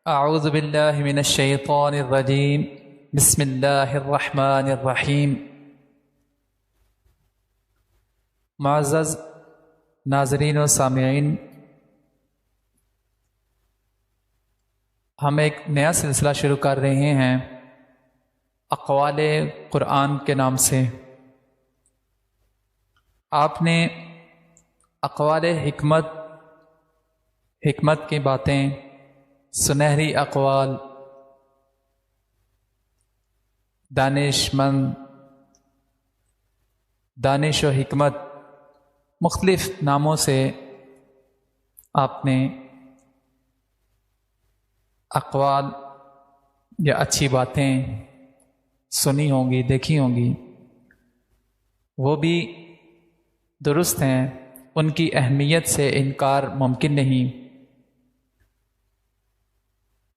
اعوذ باللہ من الشیطان الرجیم بسم اللہ الرحمن الرحیم۔ معزز ناظرین و سامعین، ہم ایک نیا سلسلہ شروع کر رہے ہیں اقوال قرآن کے نام سے۔ آپ نے اقوال حکمت کی باتیں، سنہری اقوال، دانش و حکمت، مختلف ناموں سے آپ نے اقوال یا اچھی باتیں سنی ہوں گی، دیکھی ہوں گی۔ وہ بھی درست ہیں، ان کی اہمیت سے انکار ممکن نہیں،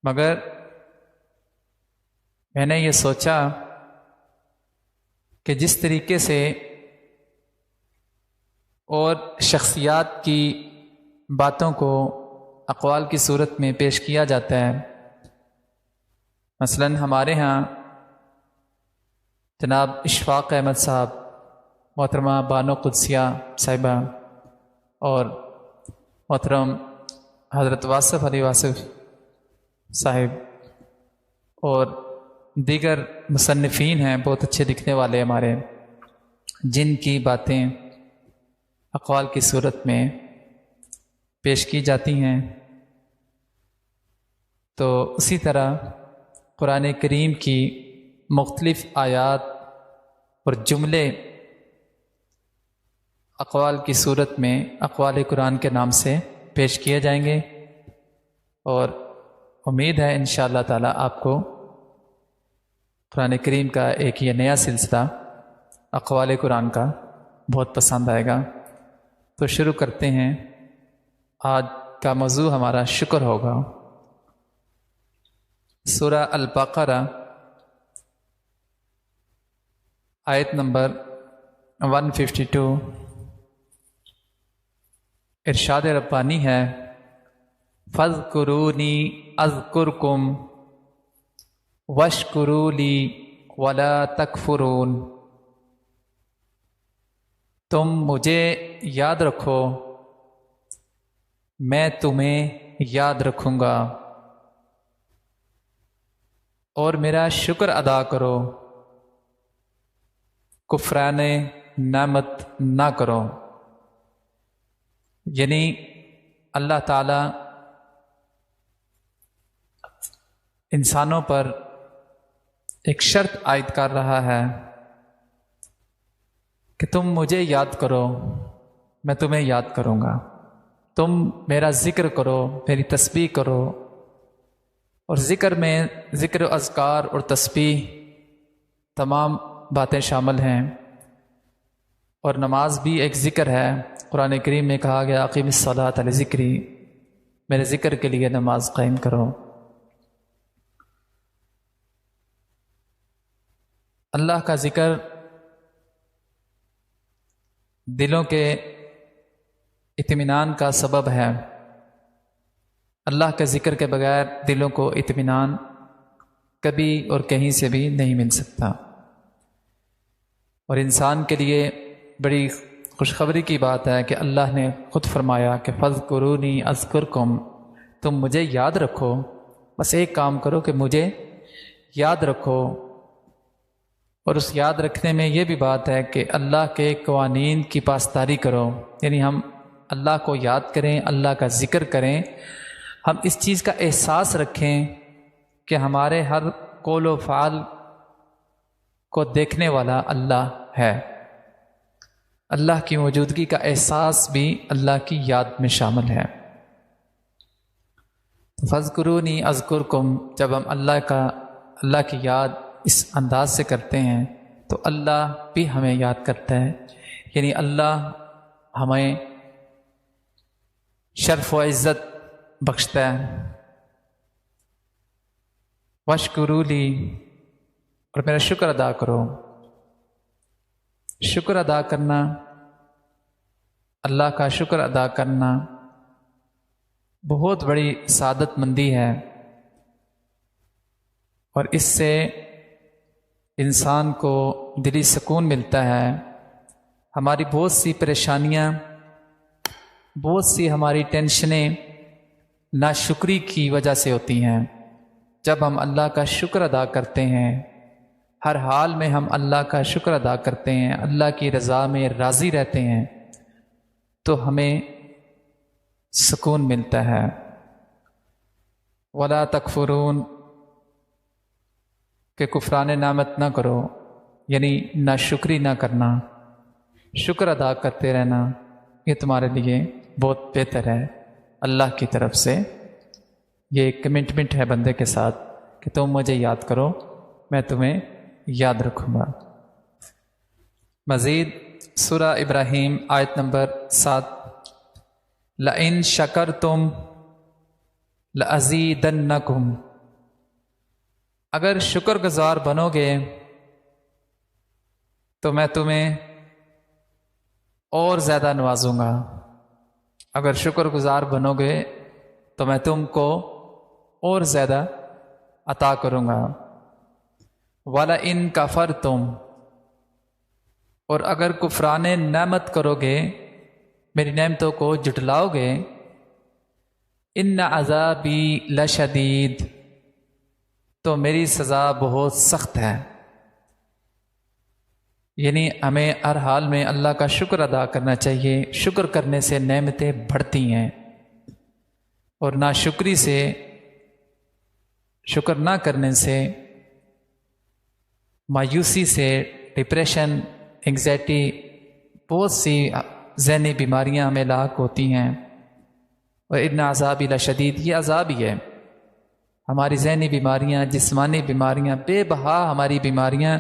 مگر میں نے یہ سوچا کہ جس طریقے سے اور شخصیات کی باتوں کو اقوال کی صورت میں پیش کیا جاتا ہے، مثلا ہمارے ہاں جناب اشفاق احمد صاحب، محترمہ بانو قدسیہ صاحبہ، اور محترم حضرت واصف علی واصف صاحب اور دیگر مصنفین ہیں، بہت اچھے لکھنے والے ہمارے، جن کی باتیں اقوال کی صورت میں پیش کی جاتی ہیں۔ تو اسی طرح قرآن کریم کی مختلف آیات اور جملے اقوال کی صورت میں اقوال قرآن کے نام سے پیش کیے جائیں گے، اور امید ہے انشاءاللہ تعالی آپ کو قرآن کریم کا ایک یہ نیا سلسلہ اقوال قرآن کا بہت پسند آئے گا۔ تو شروع کرتے ہیں۔ آج کا موضوع ہمارا شکر ہوگا۔ سورہ البقرہ آیت نمبر 152، ارشاد ربانی ہے، فاذکرونی اذکرکم واشکروا لی ولا تکفرون۔ تم مجھے یاد رکھو، میں تمہیں یاد رکھوں گا، اور میرا شکر ادا کرو، کفران نعمت نہ کرو۔ یعنی اللہ تعالی انسانوں پر ایک شرط عائد کر رہا ہے کہ تم مجھے یاد کرو، میں تمہیں یاد کروں گا، تم میرا ذکر کرو، میری تسبیح کرو۔ اور ذکر میں ذکر و اذکار اور تسبیح تمام باتیں شامل ہیں، اور نماز بھی ایک ذکر ہے۔ قرآن کریم میں کہا گیا، اقیم الصلاۃ لذکری، میرے ذکر کے لیے نماز قائم کرو۔ اللہ کا ذکر دلوں کے اطمینان کا سبب ہے۔ اللہ کے ذکر کے بغیر دلوں کو اطمینان کبھی اور کہیں سے بھی نہیں مل سکتا۔ اور انسان کے لیے بڑی خوشخبری کی بات ہے کہ اللہ نے خود فرمایا کہ فاذکرونی اذکرکم، تم مجھے یاد رکھو، بس ایک کام کرو کہ مجھے یاد رکھو۔ اور اس یاد رکھنے میں یہ بھی بات ہے کہ اللہ کے قوانین کی پاسداری کرو، یعنی ہم اللہ کو یاد کریں، اللہ کا ذکر کریں، ہم اس چیز کا احساس رکھیں کہ ہمارے ہر قول و فعل کو دیکھنے والا اللہ ہے۔ اللہ کی موجودگی کا احساس بھی اللہ کی یاد میں شامل ہے۔ فاذکرونی اذکرکم، جب ہم اللہ کی یاد اس انداز سے کرتے ہیں تو اللہ بھی ہمیں یاد کرتا ہے، یعنی اللہ ہمیں شرف و عزت بخشتا ہے۔ واشکروا لی، اور میرا شکر ادا کرو۔ شکر ادا کرنا، اللہ کا شکر ادا کرنا بہت بڑی سعادت مندی ہے، اور اس سے انسان کو دلی سکون ملتا ہے۔ ہماری بہت سی پریشانیاں، بہت سی ہماری ٹینشنیں ناشکری کی وجہ سے ہوتی ہیں۔ جب ہم اللہ کا شکر ادا کرتے ہیں، ہر حال میں ہم اللہ کا شکر ادا کرتے ہیں، اللہ کی رضا میں راضی رہتے ہیں، تو ہمیں سکون ملتا ہے۔ ولا تکفرون کہ کفران نعمت نہ کرو، یعنی ناشکری نہ کرنا، شکر ادا کرتے رہنا، یہ تمہارے لیے بہت بہتر ہے۔ اللہ کی طرف سے یہ ایک کمٹمنٹ ہے بندے کے ساتھ کہ تم مجھے یاد کرو، میں تمہیں یاد رکھوں گا۔ مزید سورہ ابراہیم آیت نمبر 7، لَإِن شَكَرْتُمْ لَأَزِيدَنَّكُمْ، اگر شکر گزار بنو گے تو میں تمہیں اور زیادہ نوازوں گا۔ اگر شکر گزار بنو گے تو میں تم کو اور زیادہ عطا کروں گا۔ وَلَئِن كَفَرْتُمْ، اور اگر کفران نعمت کرو گے، میری نعمتوں کو جھٹلاؤ گے، ان عذابی لشدید، تو میری سزا بہت سخت ہے۔ یعنی ہمیں ہر حال میں اللہ کا شکر ادا کرنا چاہیے۔ شکر کرنے سے نعمتیں بڑھتی ہیں، اور ناشکری سے، شکر نہ کرنے سے، مایوسی سے، ڈپریشن، انگزائٹی، بہت سی ذہنی بیماریاں ہمیں لاحق ہوتی ہیں۔ اور ان عذاب لشدید، یہ عذاب ہی ہے۔ ہماری ذہنی بیماریاں، جسمانی بیماریاں، بے بہا ہماری بیماریاں،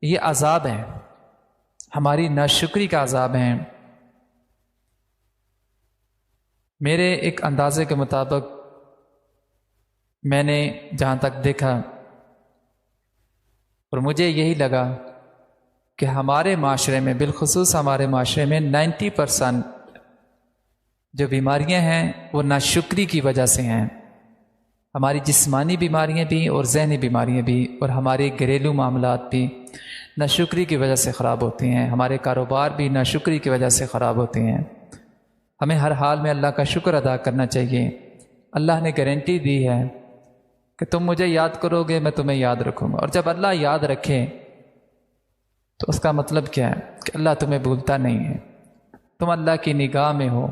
یہ عذاب ہیں، ہماری ناشکری کا عذاب ہیں۔ میرے ایک اندازے کے مطابق میں نے جہاں تک دیکھا اور مجھے یہی لگا کہ ہمارے معاشرے میں، بالخصوص ہمارے معاشرے میں 90% جو بیماریاں ہیں وہ ناشکری کی وجہ سے ہیں۔ ہماری جسمانی بیماریاں بھی اور ذہنی بیماریاں بھی، اور ہمارے گھریلو معاملات بھی ناشکری کی وجہ سے خراب ہوتے ہیں۔ ہمارے کاروبار بھی ناشکری کی وجہ سے خراب ہوتے ہیں۔ ہمیں ہر حال میں اللہ کا شکر ادا کرنا چاہیے۔ اللہ نے گارنٹی دی ہے کہ تم مجھے یاد کرو گے، میں تمہیں یاد رکھوں گا۔ اور جب اللہ یاد رکھے تو اس کا مطلب کیا ہے کہ اللہ تمہیں بھولتا نہیں ہے، تم اللہ کی نگاہ میں ہو،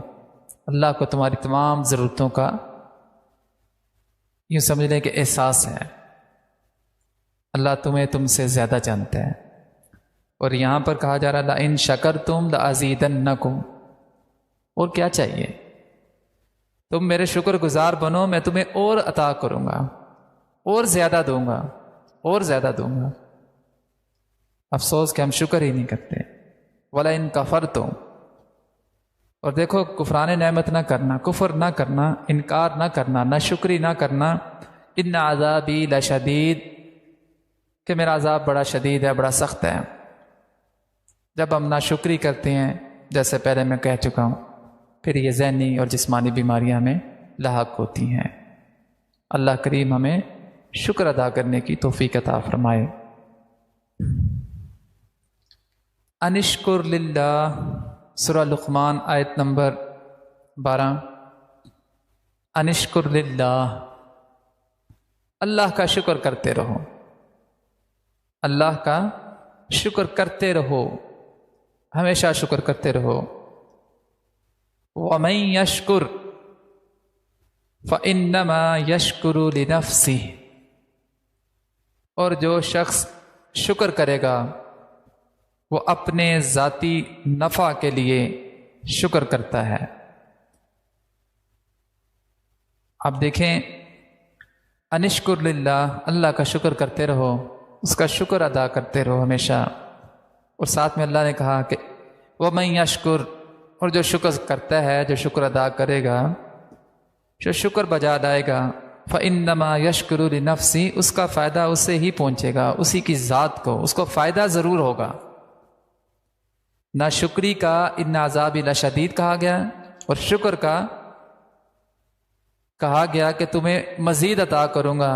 اللہ کو تمہاری تمام ضرورتوں کا یوں سمجھ لیں کہ احساس ہے۔ اللہ تمہیں تم سے زیادہ جانتا ہے۔ اور یہاں پر کہا جا رہا لَإِن شَكَرْتُمْ لَأَزِيدَنَّكُمْ، اور کیا چاہیے؟ تم میرے شکر گزار بنو، میں تمہیں اور عطا کروں گا، اور زیادہ دوں گا، اور زیادہ دوں گا۔ افسوس کہ ہم شکر ہی نہیں کرتے۔ وَلَئِن كَفَرْتُمْ، اور دیکھو کفران نعمت نہ کرنا، کفر نہ کرنا، انکار نہ کرنا، ناشکری نہ کرنا، ان عذابی لشدید، کہ میرا عذاب بڑا شدید ہے، بڑا سخت ہے۔ جب ہم ناشکری کرتے ہیں، جیسے پہلے میں کہہ چکا ہوں، پھر یہ ذہنی اور جسمانی بیماریاں ہمیں لاحق ہوتی ہیں۔ اللہ کریم ہمیں شکر ادا کرنے کی توفیق عطا فرمائے۔ انشکر للہ، سورہ لقمان آیت نمبر 12، انشکر للہ، اللہ کا شکر کرتے رہو، اللہ کا شکر کرتے رہو، ہمیشہ شکر کرتے رہو۔ وَمَن يَشْكُرْ فَإِنَّمَا يَشْكُرُ لِنَفْسِهِ، اور جو شخص شکر کرے گا وہ اپنے ذاتی نفع کے لیے شکر کرتا ہے۔ اب دیکھیں، انشکر للہ، اللہ کا شکر کرتے رہو، اس کا شکر ادا کرتے رہو ہمیشہ۔ اور ساتھ میں اللہ نے کہا کہ وَمَن يَشْكُرْ، اور جو شکر کرتا ہے، جو شکر ادا کرے گا، جو شکر بجا لائے گا، فَإِنَّمَا يَشْكُرُ لِنَفْسِهِ، اس کا فائدہ اسے ہی پہنچے گا، اسی کی ذات کو، اس کو فائدہ ضرور ہوگا۔ ناشکری کا ان عذاب لشدید کہا گیا، اور شکر کا کہا گیا کہ تمہیں مزید عطا کروں گا،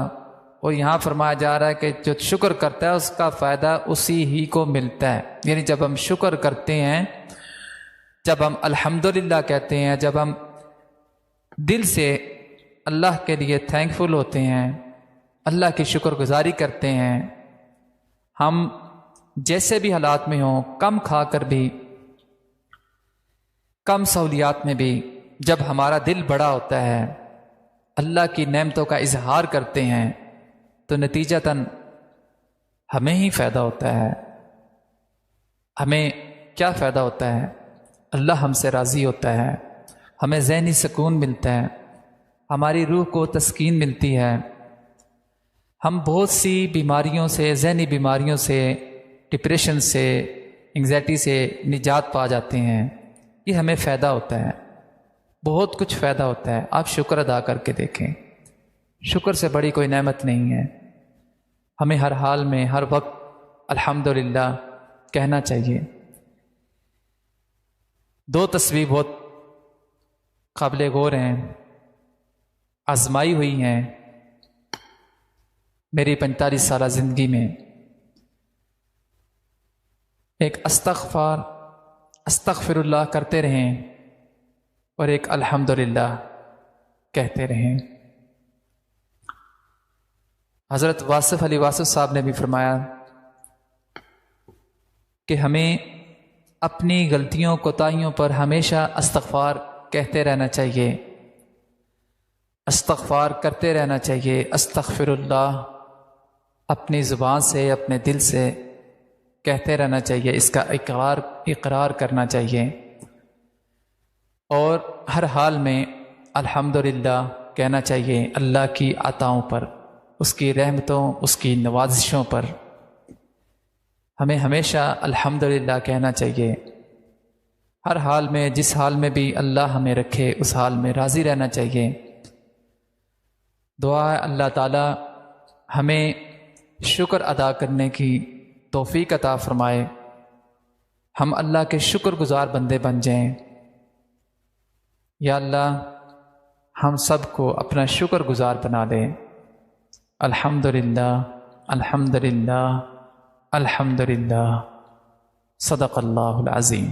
اور یہاں فرمایا جا رہا ہے کہ جو شکر کرتا ہے اس کا فائدہ اسی ہی کو ملتا ہے. یعنی جب ہم شکر کرتے ہیں، جب ہم الحمدللہ کہتے ہیں، جب ہم دل سے اللہ کے لیے تھینکفل ہوتے ہیں، اللہ کی شکر گزاری کرتے ہیں، ہم جیسے بھی حالات میں ہوں، کم کھا کر بھی، کم سہولیات میں بھی، جب ہمارا دل بڑا ہوتا ہے، اللہ کی نعمتوں کا اظہار کرتے ہیں، تو نتیجتاً ہمیں ہی فائدہ ہوتا ہے. ہمیں کیا فائدہ ہوتا ہے؟ اللہ ہم سے راضی ہوتا ہے، ہمیں ذہنی سکون ملتا ہے، ہماری روح کو تسکین ملتی ہے، ہم بہت سی بیماریوں سے، ذہنی بیماریوں سے، ڈپریشن سے، انگزائٹی سے نجات پا جاتے ہیں. یہ ہمیں فائدہ ہوتا ہے، بہت کچھ فائدہ ہوتا ہے. آپ شکر ادا کر کے دیکھیں، شکر سے بڑی کوئی نعمت نہیں ہے. ہمیں ہر حال میں، ہر وقت الحمدللہ کہنا چاہیے. دو تصویر بہت قابل غور ہیں، آزمائی ہوئی ہیں میری 45 سالہ زندگی میں. ایک استغفر اللہ کرتے رہیں اور ایک الحمدللہ کہتے رہیں. حضرت واصف علی واصف صاحب نے بھی فرمایا کہ ہمیں اپنی غلطیوں کوتاہیوں پر ہمیشہ استغفار کہتے رہنا چاہیے، استغفار کرتے رہنا چاہیے. استغفر اللہ اپنی زبان سے، اپنے دل سے کہتے رہنا چاہیے، اس کا اقرار کرنا چاہیے، اور ہر حال میں الحمدللہ کہنا چاہیے اللہ کی عطاؤں پر، اس کی رحمتوں، اس کی نوازشوں پر. ہمیں ہمیشہ الحمدللہ کہنا چاہیے. ہر حال میں، جس حال میں بھی اللہ ہمیں رکھے، اس حال میں راضی رہنا چاہیے. دعا ہے اللہ تعالی ہمیں شکر ادا کرنے کی توفیق عطا فرمائے، ہم اللہ کے شکر گزار بندے بن جائیں. یا اللہ ہم سب کو اپنا شکر گزار بنا دے. الحمدللہ الحمدللہ الحمدللہ. صدق اللہ العظیم.